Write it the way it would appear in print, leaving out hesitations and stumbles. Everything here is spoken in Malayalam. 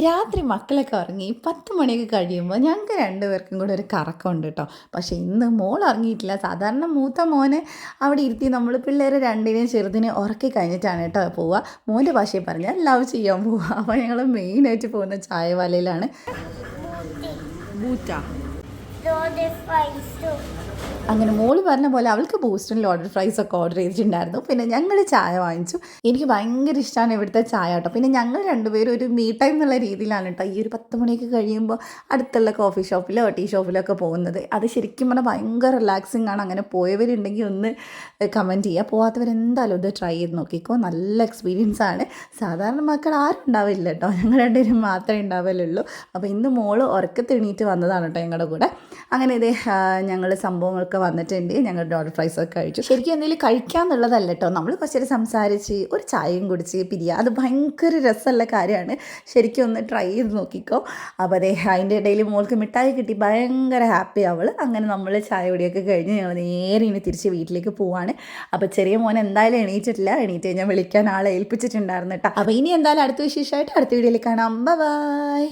രാത്രി മക്കളൊക്കെ ഉറങ്ങി 10 മണിയൊക്കെ കഴിയുമ്പോൾ ഞങ്ങൾക്ക് രണ്ടുപേർക്കും കൂടെ ഒരു കറക്കമുണ്ട് കേട്ടോ. പക്ഷേ ഇന്ന് മോൾ ഉറങ്ങിയിട്ടില്ല. സാധാരണ മൂത്ത മോനെ അവിടെ ഇരുത്തി നമ്മൾ പിള്ളേർ രണ്ടിനെയും ചെറുതിനെ ഉറക്കി കഴിഞ്ഞിട്ടാണ് കേട്ടോ പോവുക. മോൻ്റെ ഭാഷയിൽ പറഞ്ഞാൽ ലവ് ചെയ്യാൻ പോവുക. അപ്പോൾ ഞങ്ങൾ മെയിനായിട്ട് പോകുന്ന ചായവാലയിലാണ്. അങ്ങനെ മോള് പറഞ്ഞ പോലെ അവൾക്ക് ബൂസ്റ്റും ലോഡഡ് ഫ്രൈസൊക്കെ ഓർഡർ ചെയ്തിട്ടുണ്ടായിരുന്നു. പിന്നെ ഞങ്ങൾ ചായ വാങ്ങിച്ചു. എനിക്ക് ഭയങ്കര ഇഷ്ടമാണ് ഇവിടുത്തെ ചായ കേട്ടോ. പിന്നെ ഞങ്ങൾ രണ്ടുപേരും ഒരു മീ ടൈം എന്നുള്ള രീതിയിലാണ് കേട്ടോ ഈ ഒരു 10 മണിയൊക്കെ കഴിയുമ്പോൾ അടുത്തുള്ള കോഫി ഷോപ്പിലോ ടീ ഷോപ്പിലോ ഒക്കെ പോകുന്നത്. അത് ശരിക്കും പറഞ്ഞാൽ ഭയങ്കര റിലാക്സിങ് ആണ്. അങ്ങനെ പോയവരുണ്ടെങ്കിൽ ഒന്ന് കമൻറ്റ് ചെയ്യുക. പോകാത്തവരെന്തായാലും ഇത് ട്രൈ ചെയ്ത് നോക്കിക്കോ. നല്ല എക്സ്പീരിയൻസ് ആണ്. സാധാരണ മക്കൾ ആരും ഉണ്ടാവില്ല കേട്ടോ, ഞങ്ങൾ രണ്ടുപേരും മാത്രമേ ഉണ്ടാവലുള്ളൂ. അപ്പോൾ ഇന്ന് മോള് ഉറക്കത്തെണീറ്റ് വന്നതാണ് കേട്ടോ ഞങ്ങളുടെ കൂടെ. അങ്ങനെ ഇതേ ഞങ്ങൾ സംഭവങ്ങളൊക്കെ വന്നിട്ടുണ്ട്. ഞങ്ങൾ ലോഡഡ് ഫ്രൈസൊക്കെ കഴിച്ചു. ശരിക്കും എന്തെങ്കിലും കഴിക്കാമെന്നുള്ളതല്ല കേട്ടോ, നമ്മൾ കുറച്ചേരം സംസാരിച്ച് ഒരു ചായയും കുടിച്ച് പിരിയുക, അത് ഭയങ്കര രസമുള്ള കാര്യമാണ്. ശരിക്കും ഒന്ന് ട്രൈ ചെയ്ത് നോക്കിക്കോ. അപ്പോൾ അതേ അതിൻ്റെ ഇടയിൽ മോൾക്ക് മിഠായി കിട്ടി, ഭയങ്കര ഹാപ്പി അവൾ. അങ്ങനെ നമ്മൾ ചായ കുടിയൊക്കെ കഴിഞ്ഞ് ഞങ്ങൾ നേരെ ഇനി തിരിച്ച് വീട്ടിലേക്ക് പോവാണ്. അപ്പോൾ ചെറിയ മോൻ എന്തായാലും എണീറ്റിട്ടില്ല. എണീറ്റ് ഞാൻ വിളിക്കാൻ ആളെ ഏൽപ്പിച്ചിട്ടുണ്ടായിരുന്നു കേട്ടോ. അപ്പോൾ ഇനി എന്തായാലും അടുത്ത വിശേഷമായിട്ട് അടുത്ത വീഡിയോയിൽ കാണാം. ബൈ.